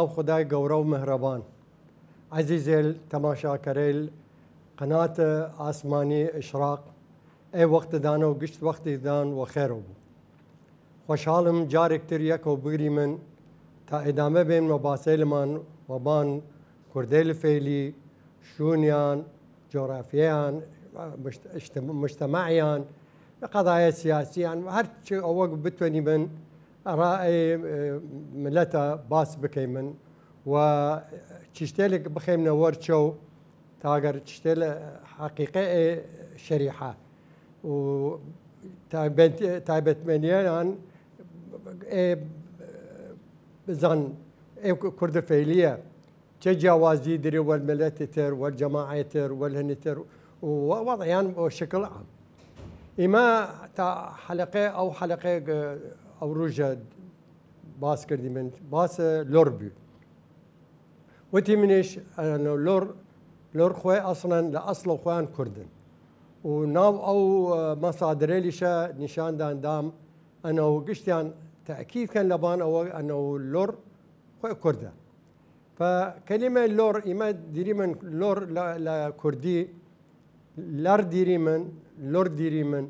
ناو خدای گەورە و مهرەبان عزیزێل تەماشاکەرەی قناة ئاسمانی ئشراق ئەی وەختدانە و گشت وەختیدان و خێرە بوو خۆشحاڵم جارێکتر یەکەوە بگری من تا ئێدامە بێن مەباسەیلمان وەبان کوردەی لە فێلی شوونیان جۆرافیەیان مجتمعیان قضايا سياسية هرچی ئەوە بتواني من ڕائێ ملەتە باس بکەی من و چشتێک بخێمنە وەرچە و تاگەر چشتێ حقیقی شەریحە و تایبەتمەندیان بزان كرد فعلية تجاوزي دري والملات تر والجماعة تر والهنتر ووضعيا بشكل عام. إما تا حلقة أو حلقة أو رجع باس كردي من باس لوربي. وتي منيش أنا لور خوي أصلا لأصل خوان كردن. وناو أو مصادر ليشا نشان دام أنا وقشتيان تأكيد كان لبان أو أنه لور خوي كرده. فكلمة لور إما ديري من لور لا كردي لار ديري من لور ديري من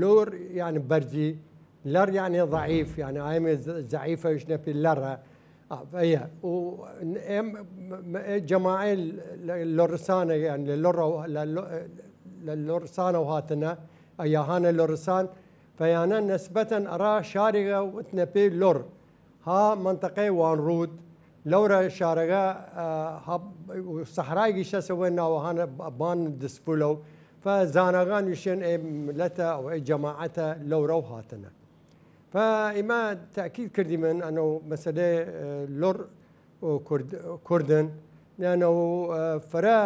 لور يعني برجي لار يعني ضعيف يعني عامل ضعيفة وش نبي لارها فهي جماعة اللورسانة يعني اللورسانة وهاتنا أيهانا اللورسان فيانا نسبة أرى شارقة وتنبي لور ها منطقة وانرود لورا شارقة صحراء جيشة سوينا وهنا بان دسبولو فزانغان يشن ملتا أو جماعة لورا وهاتنا فإما تأكيد كردي من أنه مسألة لور كردن لأنه فرا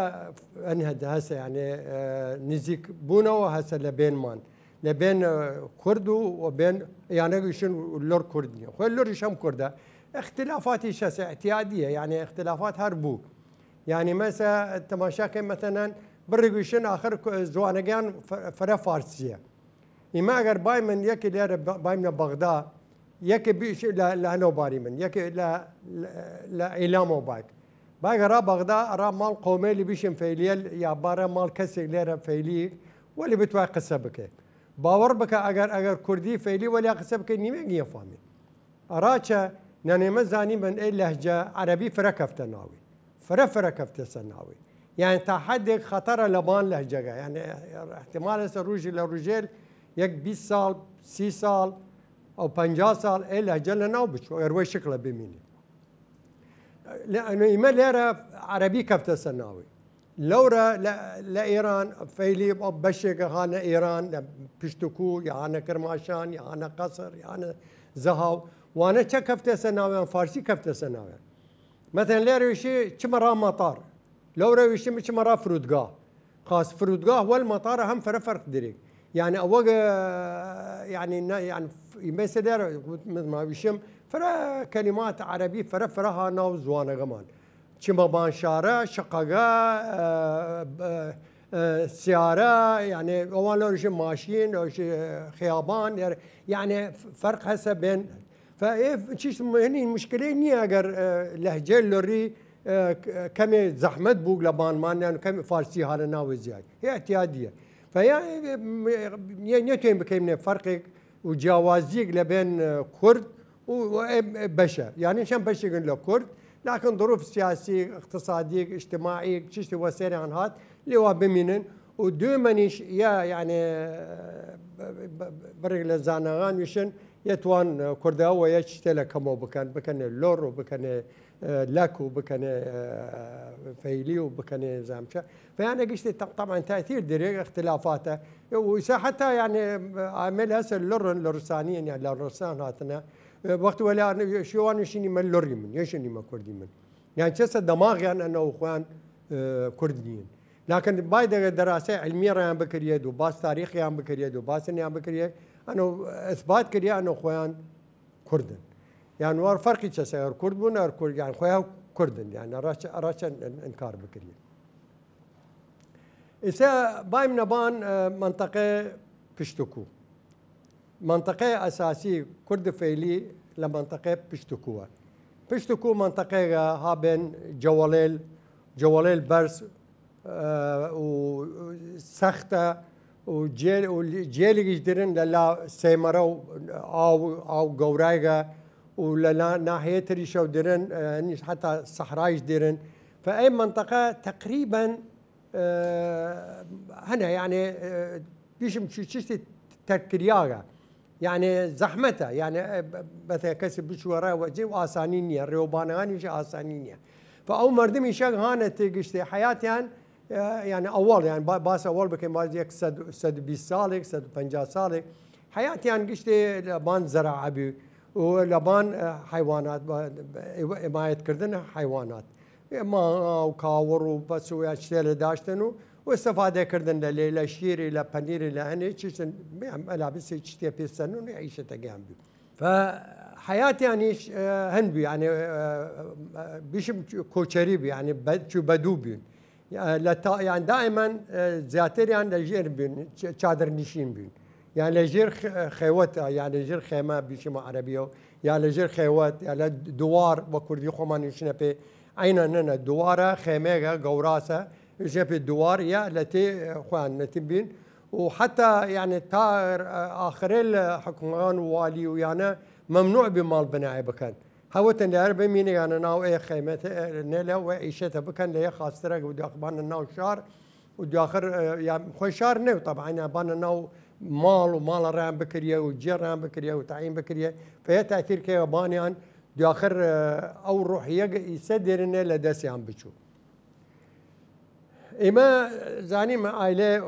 أنهد هسه يعني نزيك بونا وهسه لبين مان لبين كردو وبين يعني يشن لور كردية خو اللور يشم كرده اختلافات شاسعة اعتيادية يعني اختلافات هربو يعني مثلا تماشاكي مثلا برقوشن آخر زوانقان فرا فارسية إما أجر باي من يك لير باي من بغداد يك بيش لا نوباري من يك لا إعلامه باك را بغداد را مال قومي اللي بيشم فيليل يا بارا مال كسر لير فيلي واللي بتوقع قصبك باور بك أجر كردي فيلي ولا قصبك نيمة يفهمي أراچا يعني مزاني من أي لهجة عربي فركفت ناوي فركفت سناوي يعني تحدي خطر لبان لهجة يعني احتمال سروج للرجال يك 20 سال 30 سال أو 50 سال أي لهجة لنا بشو يروي شكله بميني لأنه إما ليرة عربي كفت سناوي لورا لإيران فيلي بشك هانا إيران بشتكو يانا كرماشان يانا قصر يانا زهاو وانا كفت سناوي فارسي كفت سناوي مثلا ليرة يشي كمرا مطار لورا يشي كمرا فرودقاه خاص فرودقاه والمطار هم فرق دريك يعني أوجا يعني مثلا ما بيشم فرا كلمات عربي فرها ناو زوانا كمان كما بانشارة شقاقة سيارة يعني أول لو يشم ماشين أو خيابان يعني فرق هسه بين فايه شيش هني المشكله اني اگر لهجه لوري كم زحمه بوق لبان مان يعني كم فارسي هذا ناوي زي هي اعتياديه فهي نيتين بكيمنا فرق وجوازيق لبين كرد وبشر يعني شان بشر له كرد لكن ظروف سياسيه اقتصاديه اجتماعيه شيء وسيله عن هذا اللي هو بمنن ودومنيش يا يعني برجل زانغان يشن يتوان كردا ويشتلا كمو بكن لور وبكن لاك وبكن فيلي وبكن زامشا فأنا قشت طبعا تأثير دري اختلافاته حتى يعني عمل هسه اللورسانيين يعني اللورسان هاتنا وقت ولا شوان يشيني من لوري من يشيني ما كردي من يعني جسد دماغ يعني أنه إخوان كرديين لكن بايدة دراسة علمية ريان بكريد وباس تاريخ ريان بكريد وباس ريان بكريد أنه إثبات كريا أنه إخوان كردن يعني ور فرق شيء كرد بنا كرد يعني إخوان كردن يعني أراش إنكار بكريا إذا باي من بان منطقة بشتكو منطقة أساسية كرد فيلي لمنطقة بشتكوها پشتکو منطقه ها بین جواليل برس و سخته و جيل درن للا سيمرو او قورايغا ولا ناحيه ريشو درن حتى صحرايش درن فاي منطقه تقريبا هنا يعني بيشم شتي تركرياغا يعني زحمتها يعني مثلا كسب بشوارع وجي واسانينيا ريوباناني شي اسانينيا فاو مردم يشغ هانا تيجي حياتي يعني اول يعني باس اول بكي ما يك سد 20 سالك سد 50 سالك حياتي يعني قشتي لبان زراعه بي ولبان حيوانات ما يتكردن حيوانات ما وكاور وبس واشتري داشتنو واستفاده كردن لليله شيري لا بانيري لا هني تشن ملابس تشتي بيستنون يعيش تجامبي فحياتي يعني هنبي يعني بيشم كوتشريبي يعني بدوبين يعني دائما زياتر يعني لجير بين شادر نشين بين يعني لجير خيوات يعني لجير خيمه بيشم عربيه يعني لجير خيوات يعني دوار وكردي خمان يشنبي عيننا دواره خيمه قوراسه يجي في الدوار يا التي اخوان نتبين وحتى يعني تا اخر الحكمان والي ويانا ممنوع بمال بناء بكن هوتن دار بمين يعني ناو اي خيمه نلا وعيشتها بكن لي خاصه ودي اخبان الناو شار ودي اخر يعني خوش شار نو طبعا يعني بان الناو مال ومال رام بكريه وجير رام بكريه وتعيين بكريه فهي تاثير كي بانيان دي اخر او روح يسدرنا لدسي عم بتشوف إما زاني ما عائلة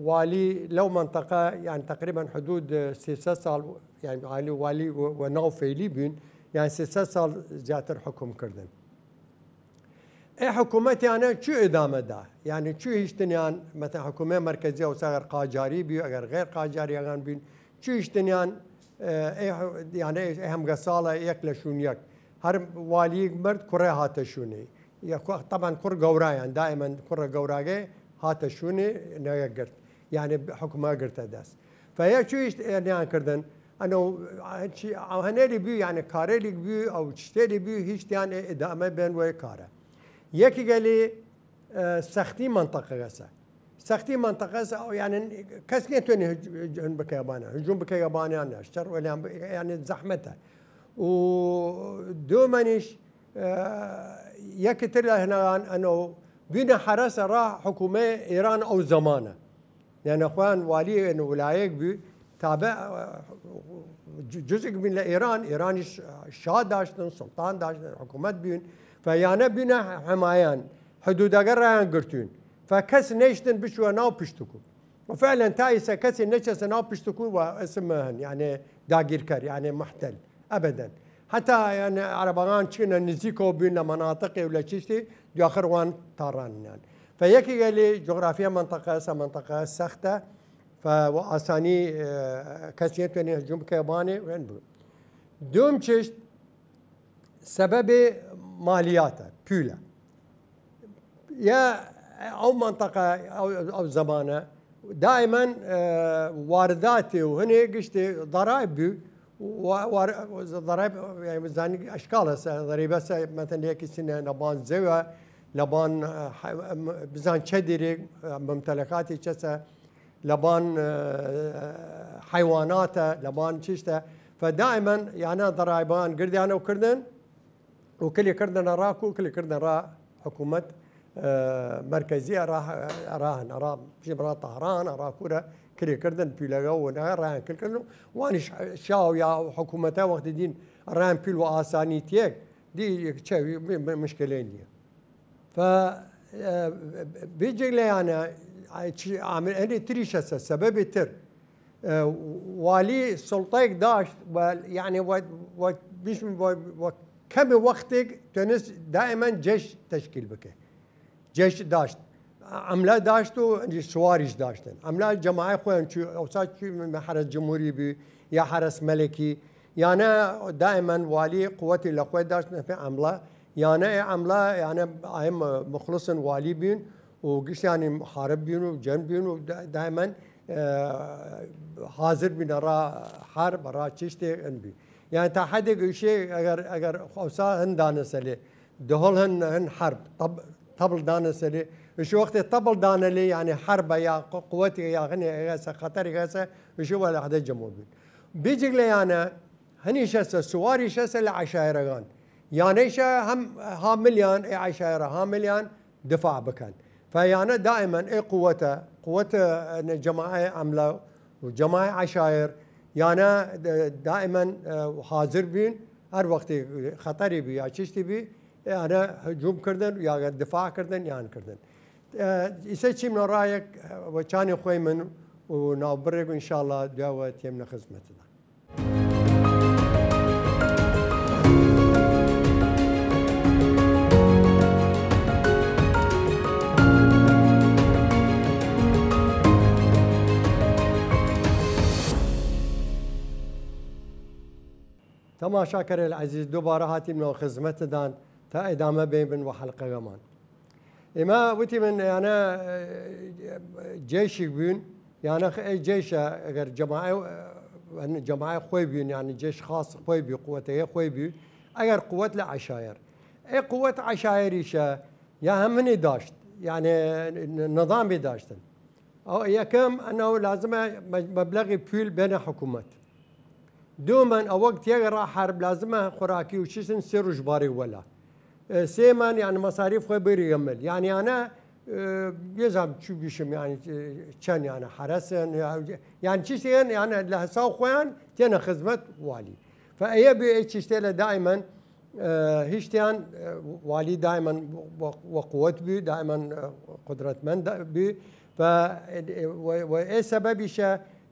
والي لو منطقة يعني تقريبا حدود 6 سال يعني عائلة والي وناو فيلي بين يعني 6 سال زيادة حكم كردن. إيه حكومتي أنا شو إدامة دا يعني شو هيشتنيان مثلا حكومة مركزية وصغر قاجاري بيو أجر غير قاجاري أغان بين شو هيشتنيان إيه يعني إيه هم قصالة يكلشون يك هر والي مرد كره هاتشوني طبعا كر قورا يعني دائما كر قوراجي هات شوني نيجرت يعني حكومه قرت داس فهي شو يعني كردن انه هنالي بيو يعني كاريلي بيو او تشتري بيو هيش يعني ادامه بين وكاره يكي قال لي سختي منطقه غسا سختي منطقه غسا يعني كسنتوني هجوم بكيابانا هجوم بكيابانا انا اشتر ولا يعني زحمتها ودومنيش يكتر هنا انه بينا حراسه راح حكومه ايران او زمانه يعني اخوان والي انه ولايك بي تابع جزء من ايران شاه داشتن سلطان داشتن حكومات بين فيانا بينا حمايان حدود قران قرتون فكس نيشتن بشو ناو بشتكو وفعلا تايسه كس نيشتن ناو بشتكو واسمهن يعني داقيركر يعني محتل ابدا حتى يعني عربان كنا نزيكو بين مناطق ولا شيء اخر وان طاران يعني فيكي قال لي جغرافيا منطقه سخته فواساني كاسيتني هجوم كيباني وين دوم تشت سبب مالياته بولا يا او منطقه او زمانه دائما وارداتي وهنا قشتي ضرائب وضرائب يعني زاني اشكال ضريبه مثلا هيك سنه لبان زوا لبان بزان شدري ممتلكاتي كسا لبان حيواناته لبان ششته فدائما يعني ضرائبان قردي انا وكردن وكل كردن راكو كل كردن را حكومه مركزيه راهن ارا في مرات طهران ارا كوره كل كردن بيلاغو راهن كل كردن واني شاو يا حكومته وقت دين راهن بيل واساني تيك دي مشكلين دي ف بيجي لي انا عامل اني تريش سبب تر والي سلطيك داشت يعني كم وقتك تنس دائما جيش تشكيل بك جيش داشت عمله داشتو سواريش داشتن عمله جماعه خوان اوسات حرس جمهوري بي يا حرس ملكي يعني دائما والي قوتي الاخوه داشتن في عمله يعني عمله يعني هم مخلص والي بين وقش يعني محارب بين وجن بين دائما حاضر بين را حرب را تشتي انبي يعني تا حد شيء اگر خوسا هن دانس لي دهول هن حرب طبل دانس لي شو وقت طبل دان لي يعني حرب يا قوتي يا غني غاسه خطر غاسه شو ولا حدا جمهور بيجي لي انا هني شاسه سواري شاسه لعشائرغان يعني هم ها مليان اي عشائره ها مليان دفاع بكان فيعني دائما اي قوة جماعة عملة وجماعة عشائر يعني دائما حاضر بين هر وقت خطري بي يا چشتي بي انا هجوم كردن يا دفاع كردن يعني كردن يسوي شيء من رايك وكان خوي من ونابرك ان شاء الله دعوة يمنا خدمتنا. تماشاكر العزيز دوباره هاتي من خدمت دان تا ادامه بين وحلقه كمان اما وتي من انا جيش بين يعني جيش اگر جماعه خوي بين يعني جيش خاص خوي بي قوته خوي بي اگر قوه العشائر اي قوه عشائريشه يا همني داشت يعني نظام داشتن او يكم انه لازم مبلغ بول بين حكومات دوما او وقت يقرا حرب لازمه خوراكي وشيسن سر جباري ولا سيمان يعني مصاريف خوي بيري يمل يعني انا يزعم شو بيشم يعني كان يعني حرسن يعني شيسين يعني لهساو خوان تينا خدمه والي فاي بي تشتغل دائما هيشتيان والي دائما وقوت بي دائما قدره من بي ف واي سبب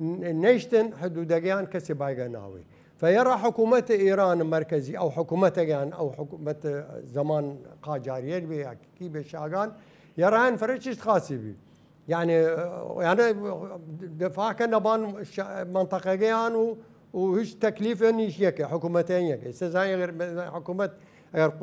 نيشتن حدوديان كسي بايغاناوي فيرى حكومة إيران المركزي أو حكومة يعني أو حكومة زمان قاجارية بي كي بشاغان يرى فريتش خاصي بي يعني دفاع كان بان منطقة جيان وهيش تكليف نيش يك حكومتين يك استزاي غير حكومة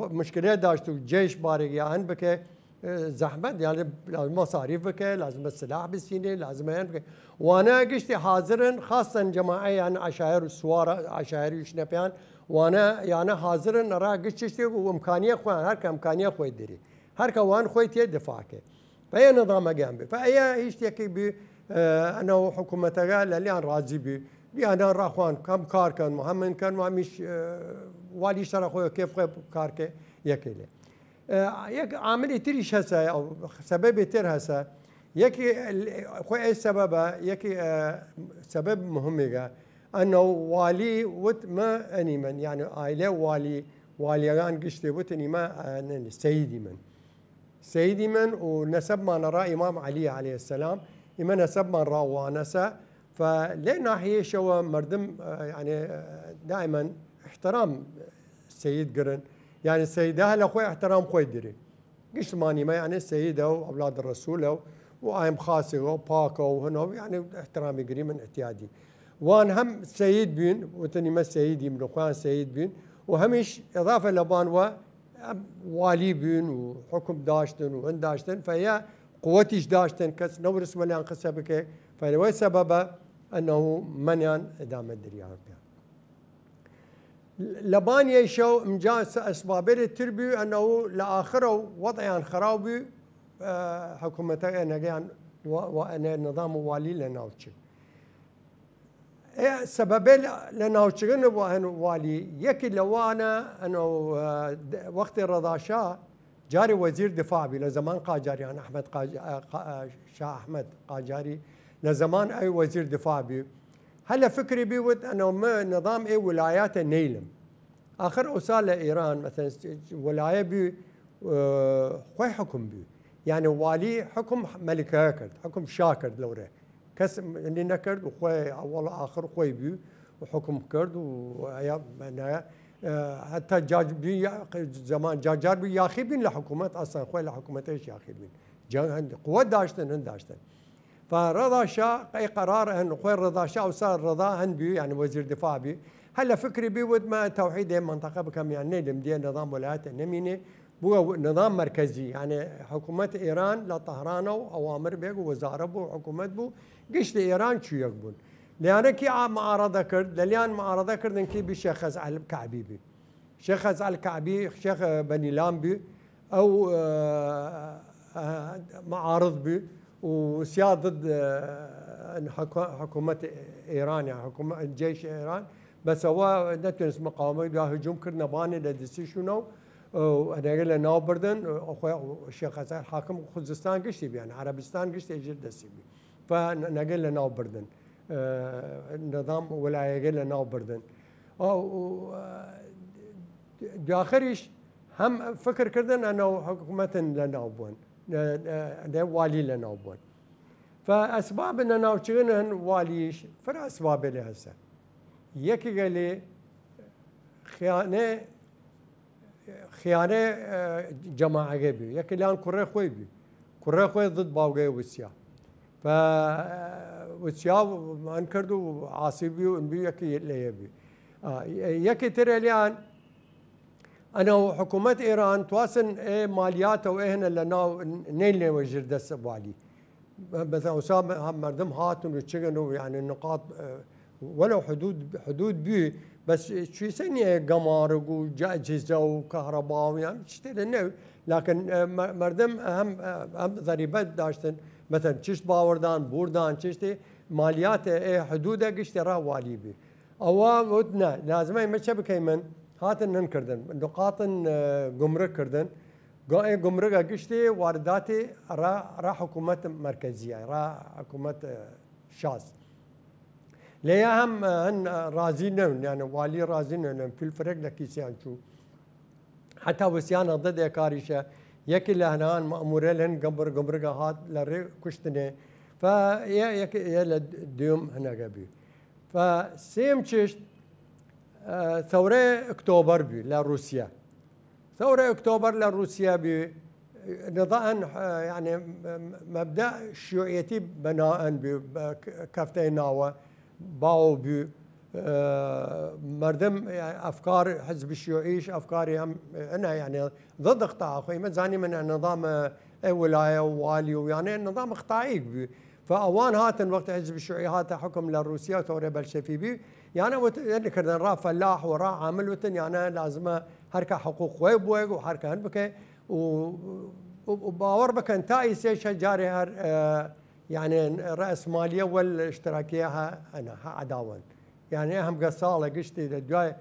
مشكلة داشتو جيش بارق يعني بك زحمة يعني لازم مصاريف بك لازم السلاح بالسينة لازم يعني وانا قشتي حاضرا خاصة جماعة يعني عشائر السوارة عشائر يشنبيان وانا يعني حاضرا نرى قشتي وامكانية خوان هرك امكانية خوي دري هرك وان خوي تي دفاعك فهي نظام جنبي فهي يشتكي ب انه حكومتها اللي انا راضي بي يعني راخوان كم كار كان مهم كان ما مش والي شرح خوي كيف كارك يكله يك عامل تريش هسه او سبب تر هسه يكي خوي السبب يكي سبب مهم انه والي وت ما اني من يعني عائله واليان قشتي وتني ما سيدي من ونسب ما نرى امام علي عليه السلام اما نسب ما نرى وانسه فلنا هي شو مردم يعني دائما احترام السيد قرن يعني السيدة لأخوي احترام خوي دري قشت ماني ما يعني السيدة وأولاد الرسول وآيم خاصي وباكو وهنا يعني احترامي قريب من اعتيادي وان هم سيد بين وتني ما سيدي من أخوان سيد بين وهمش إضافة لبان والي بين وحكم داشتن وهن داشتن فهي قوتيش داشتن كس نورس ولا انقصة بك فلو سبب أنه منيان إدامة دريان لبان يشو مجاز اسباب التربي انه لاخره وضعيان خرابي حكومتها نجان وانا نظام والي لناوتشي سبب لناوتشي وهن والي يكي لو انا انه وقت الرضا شاه جاري وزير دفاع بي لزمان قاجاري يعني احمد شاه احمد قاجاري لزمان اي وزير دفاع بي هلا فكري بيود انه ما نظام اي ولايات نيلم اخر وصال ايران مثلا ولايه بي خوي حكم بي يعني والي حكم ملكه كرد حكم شاكر لوره كسم اللي نكرد وخوي اول اخر خوي بي وحكم كرد ويا حتى جاج بي زمان جاجار بي ياخي بين لحكومات اصلا خوي لحكومات ايش ياخي بين قوه داشتن فرضا شاه اي قرار انه خوي رضا شاه وصار رضا هندبي يعني وزير دفاع بي هلا فكري بيود ما توحيد منطقه بكم يعني لمدي نظام ولايات النمينه بو نظام مركزي يعني حكومه ايران لطهران واوامر بيق وزاره بو حكومه بو قشت ايران شو يقبل لأن كي معارضة كرد لليان معارضة كرد إنكي بشيخ خزعل الكعبي بي شيخ خزعل الكعبي شيخ بني لامبي أو معارض بي وسياد ضد حكومة إيران يعني حكومة جيش إيران بس هو نتنس مقاومة هجوم كرنا باني لدسي شنو وانا قلنا ناو بردن اخويا الشيخ حسن حاكم خوزستان قشتي يعني عربستان قشتي يجي دسي بي فنقل لنا ناو بردن النظام ولايه قلنا ناو بردن او داخريش هم فكر كردن انه حكومه لنا بون والي لنا بون فاسباب اننا ناوشغن واليش فرا اسباب له هسه يكي قال لي خيانه جماعه بي يكي لان كره خوي بي كره خوي ضد باوغي وسيا ف وسيا ما انكردوا عاصبي ونبي يكي ليبي يكي ترى الان انا حكومه ايران تواسن مالياته وهنا لنا نيل وجر دس بالي مثلا اسامه مردم هاتون وشغنوا يعني النقاط ولو حدود بي بس شو يسمي قمارق وجاجزه وكهرباء يعني تشتري لكن مردم هم ضريبات داشتن مثلا تشت باوردان بوردان تشتي ماليات حدوده قشترا والي بي او ودنا لازم يمشي بكيمن هاتن نكردن نقاط جمرك كردن جمرك قشتي وارداتي را حكومه مركزيه را حكومه شاز ليه هم هن رازين يعني والي رازين في الفرق لكيسيان شو حتى وسيانا ضد كاريشة يكي لهنان مأمورين لهن قمر هات لري كشتني فيا ديوم هنا قبي فسيم تشت ثورة اكتوبر بي لروسيا ثورة اكتوبر لروسيا بي نظام يعني مبدأ شيوعيتي بناء بكفتين ناوة باو بي مردم يعني افكار حزب الشيوعيش افكاري هم انا يعني ضد اقطاع اخوي ما زاني من النظام ولايه ووالي ويعني النظام اقطاعي فاوان هاتن وقت حزب الشيوعي هات حكم لروسيا وثوره بلشفيبي يعني كردن را فلاح ورا عامل وتن يعني لازم حركه حقوق ويب وحركه هنبكه وباور بكن تايس جاري يعني الرأسمالية والاشتراكية أنا عداوان يعني أهم قصالة قشتي للجاي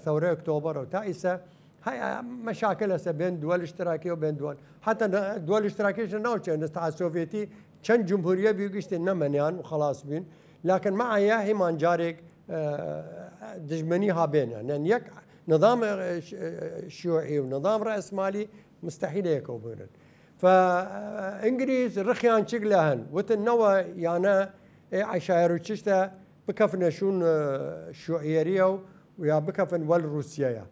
ثورة أكتوبر وتائسة هاي مشاكل هسه بين دول اشتراكية وبين دول حتى الدول الاشتراكية شنو كان الاتحاد السوفيتي كان جمهورية بيقشتي نمنيان وخلاص بين لكن مع هي ما جارك دجمنيها بين يعني يك نظام شيوعي ونظام رأسمالي مستحيل يكونون فانجليز رخيان شغلهن وتنوى يعني عشاير وششتا بكفن شون شيوعيريو ويا بكفن والروسيا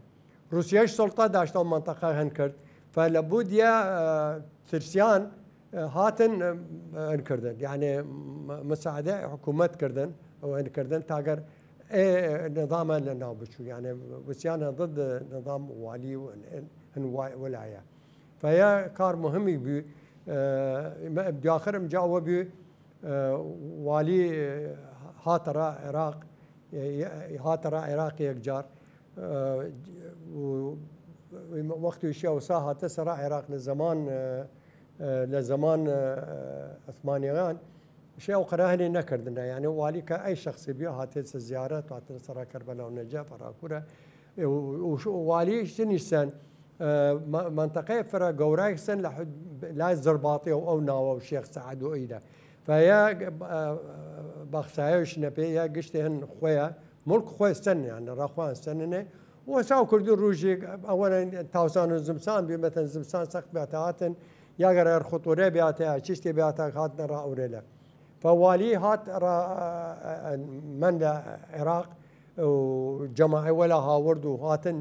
روسيا سلطه داشت منطقه هنكرد فلابد يا ترسيان هاتن انكردن يعني مساعده حكومه كردن او انكردن تاجر نظام لنا بشو يعني وسيانا ضد نظام والي ولايه فهي كار مهم بي باخر مجاوب بي والي هاترا عراق هاترا عراق يكجار وقت يشاو ساها تسرى عراق لزمان عثمانيان شيء وقراهني نكردنا يعني والي كأي شخص بيه هاتس الزيارات وهاتس سرى كربلاء والنجاة فراكورة والي شنيسان منطقة فرا جوراي سن لحد لا زرباطي أو ناوى وشيخ سعد وإيدا فيا بخسايش نبي يا قشتهن خويا ملك خويا سن يعني راخوان سننه وساو كردو روجي أولا تاوسان الزمسان بمثلا زمسان سقط بيعتاتن يا غير خطورة بيعتها شيشتي بيعتها هاتنا را أوريلا فوالي هات من العراق وجماعة ولا هاورد وهاتن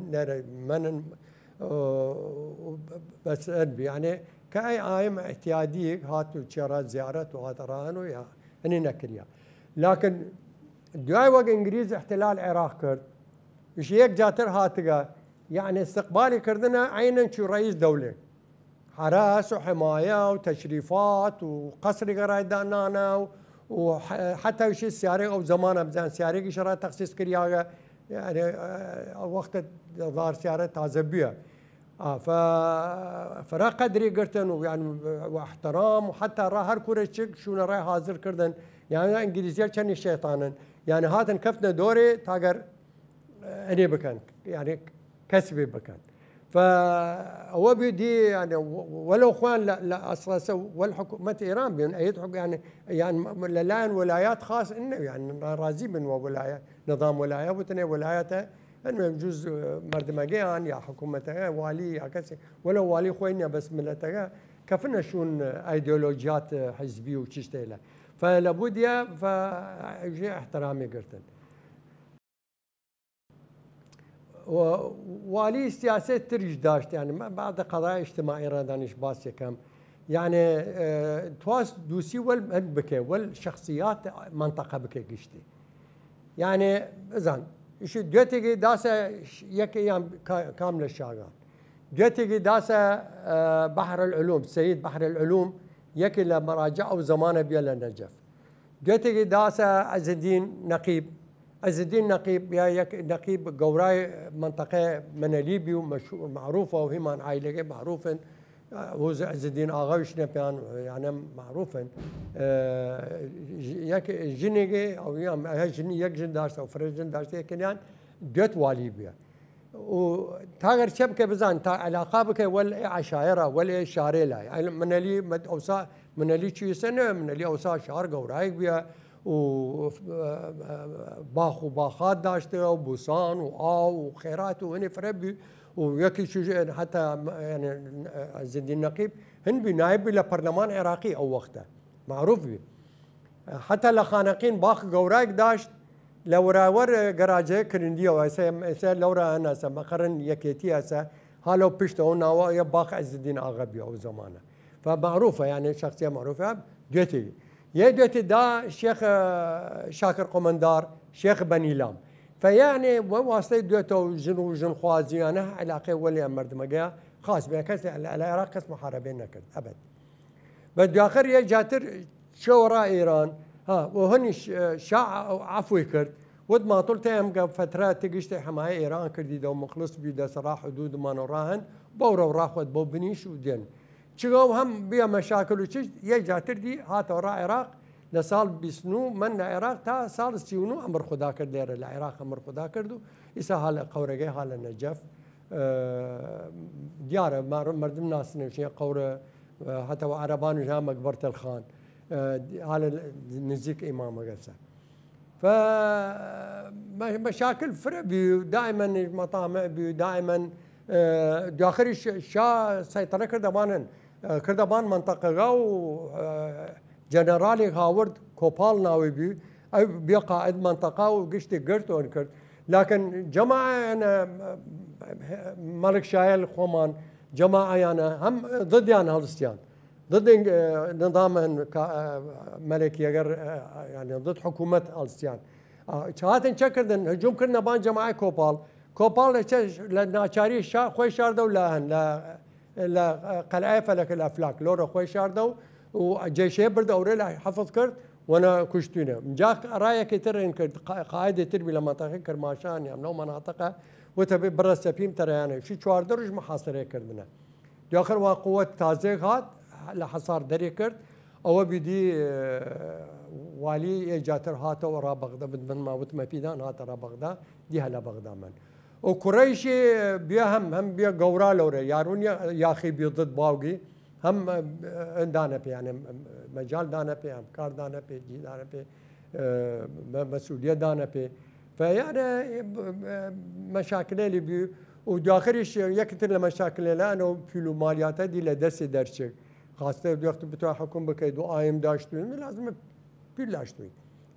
من بس يعني كأي عام اعتيادي هاتوا تشارات زيارات وهذا رانو يا هني نكريا لكن دواي وقت انجليز احتلال العراق كرد ايش هيك جاتر هاتقا يعني استقبالي كردنا عينا شو رئيس دولة حراس وحماية وتشريفات وقصر قرايدانانا وحتى وش السيارة أو زمانه بزان سيارة شرا تخصيص كرياجة يعني وقت ظهر سيارة تازة بيها فرا قدري قرتن ويعني واحترام وحتى راه هر كورة شو راي حاضر كردن يعني انجليزية كان الشيطانا يعني هذا كفنا دوري تاجر اني بكن يعني كسبي بكن فهو بيدي يعني ولو اخوان لا اصلا والحكومه ايران بين اي يعني الان ولايات خاص انه يعني راضي من ولايه نظام ولايه وتني ولاياته انه يجوز مردمجيان يا حكومته والي يا كسي ولو والي خوينا بس ملتها كفنا شون ايديولوجيات حزبيه وتشتيله فلابد يا فجي احترامي قرتن والي سياسة ترج داشت يعني بعد قضايا اجتماعية رادانيش باسي كم يعني تواس دوسي والبكي والشخصيات منطقة بكي قشتي يعني إذن إيش دوتي داسة يك أيام كاملة الشاغان دوتي داسة بحر العلوم سيد بحر العلوم يكي لمراجع أو زمانه بيلا النجف دوتي داسة عز الدين نقيب عز الدين نقيب يا نقيب قوراي منطقة مناليبي معروفة وهي عائلة معروفة هو عز الدين آغاوش نبيان يعني معروفا يك جنيجي أو يام جني يك جن داشت أو فرج جن داشت يعني دوت واليبيا وتاجر شبكة بزان تا علاقة بك ولا عشائرة ولا شاريلا يعني منالي مد أوسا منالي شيء سنة منالي أوسا شهر قوراي بيا وباخ وباخات داشته وبوسان وآو وخيرات وهني فربي ويكي شو حتى يعني عز الدين نقيب هن بنائب لبرلمان عراقي او وقته معروف بي حتى لخانقين باخ قوراك داشت لو راور قراجه كرنديه وهسه لو را انا مقرن يكيتي هسه هالو بيشتو ناوا يا باخ عز الدين اغبي او زمانه فمعروفه يعني شخصيه معروفه دوتي يدوتي دا شيخ شاكر قمندار شيخ بني لام فيعني واسطه دوتو جن خوازي انا علاقه ولي مرد مجا خاص بها كاس العراق كاس محاربين نكد ابد بده اخر يجاتر شورى ايران وهن عفوي كرد ود ما طلت ايام فتره تقشت حمايه ايران كردي دو مخلص بيدا صراح حدود ما نراهن بورا وراخد بو بنيش ودين شغو هم بيا مشاكل وشي يجاتر دي هات ورا العراق لسال بيسنو من العراق تا سال سيونو امر خدا كرد لير العراق امر خدا كردو اسا حال قورجي حال النجف ديار مردم ناس نشي قور حتى وعربان جا مقبره الخان على نزيك امام قصه فمشاكل فرق بيو دائما مطامع بيو دائما داخل شا سيطره كردبان منطقه غاو جنرالي هاورد كوبال ناوي بيو او بيا قائد منطقه وقشتي قرت وانكرت لكن جماعه انا ملك شايل خومان جماعه انا هم ضد انا هالستيان ضد نظام ملكي يعني ضد حكومه الستيان شهاتن شكردن هجوم كنا بان جماعه كوبال لناشاري خوي شاردو لاهن لا قلعه فلك الافلاك لورا خوي شاردو وجيشي برد اوريلا حفظ كرد وانا كشتونا جاك رايك ترين كرد قائد تربي لمنطقه كرماشان يعني لو مناطقه وتبي برا السفيم ترى يعني شي شوار درج محاصره كردنا داخل وقوه تازيغات لحصار دري كرد او بدي والي جاتر هاته ورا بغداد من ما وتما فيدان هاته ورا بغداد دي هلا بغداد من وكريشي بيهم هم بيا قورا لورا يارون يا اخي بي ضد باوقي هم دانا بي يعني مجال دانا بي افكار دانا بي جي دانا بي مسؤوليه دانا بي فيعني مشاكل اللي بي وداخلش يكثر المشاكل لانه فيلو ماليات دي لدس درشك خاصه وقت بتوع حكم بكيدو ايم داشتوين لازم بيلاشتوين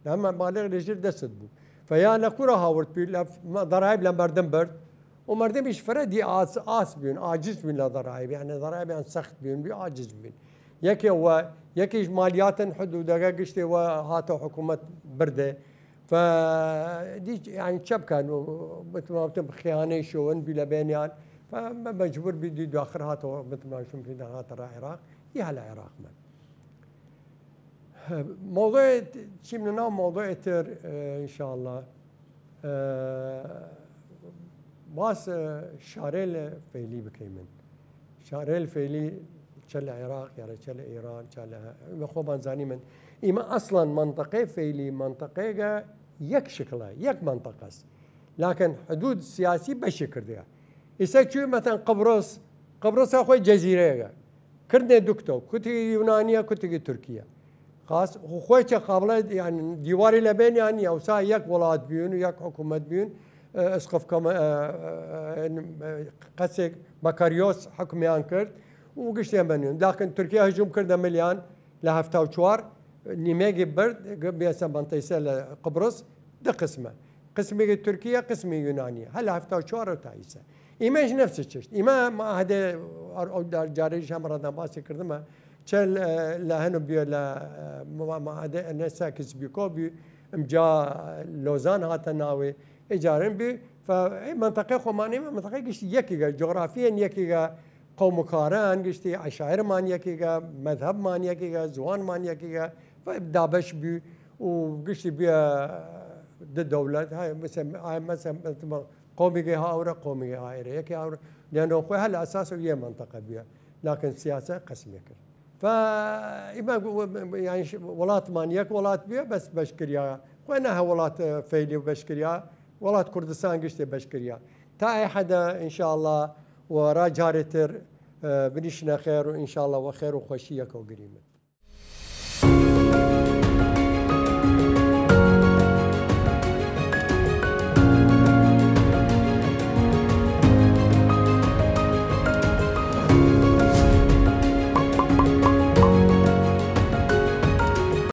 لما بالغ رجل دست بو فيا نكورا هاورد بي ضرائب لمردم برد ومردم ايش فردي آس بين عاجز بين لضرائب يعني ضرائب يعني سخت بين عاجز بين يكي هو يكي ماليات حدود قشتي وهاتوا حكومه برده فدي يعني شبكه مثل ما قلت خيانه شون بلا بينيان فمجبور بدي داخل هاتوا مثل ما شوف في هات العراق يا العراق موضوع شيء من النوع موضوع تر ان شاء الله باس شارل فيلي بكيمن شارل فيلي شل العراق يعني شل ايران شل مخوبان زاني من اما اصلا منطقه فيلي منطقه يك شكلها يك منطقه لكن حدود سياسي بشكل ده إذا شو مثلا قبرص أخوي جزيرة كردنا دكتور كنت يونانية كنت تركيا خاص وخويش قابلة يعني ديواري لبين يعني أو سا يك ولاد بيون ويك حكومة بيون اسقف كما قسك بكاريوس حكميان كرد وقشتين بنيون لكن تركيا هجوم كردنا مليان لهفتا وشوار نيميجي برد بيسا منطقة قبرص ده قسمي تركيا قسمي يونانيا هلا هفتا وشوار وتايسة إيماش نفس الشيء إما ما هذا جاريش هم ردنا باسي كردما شل لهنو بيو لا ما هذا الناس ساكس بيكوبي مجا لوزان هات ناوي إيجارين بي فمنطقة خمانية منطقة قشتي يكيجا جغرافيا يكيجا قوم كاران قشتي عشائر مان يكيجا مذهب مان يكيجا زوان مان يكيجا فدابش بي وقشتي بيا ضد الدولة هاي مثلا قومي هاورا قومي هايرة يكي هاورا لأنه أخوي هلا أساسه هي منطقة بيها لكن سياسة قسمك فإما يعني ولات مانيك ولات بيها بس بشكريا وأنها ولات فيلي وبشكريا ولات كردستان قشتي بشكريا تا أي حدا إن شاء الله ورا جارتر بنشنا خير وإن شاء الله وخير وخوشيك وقريمة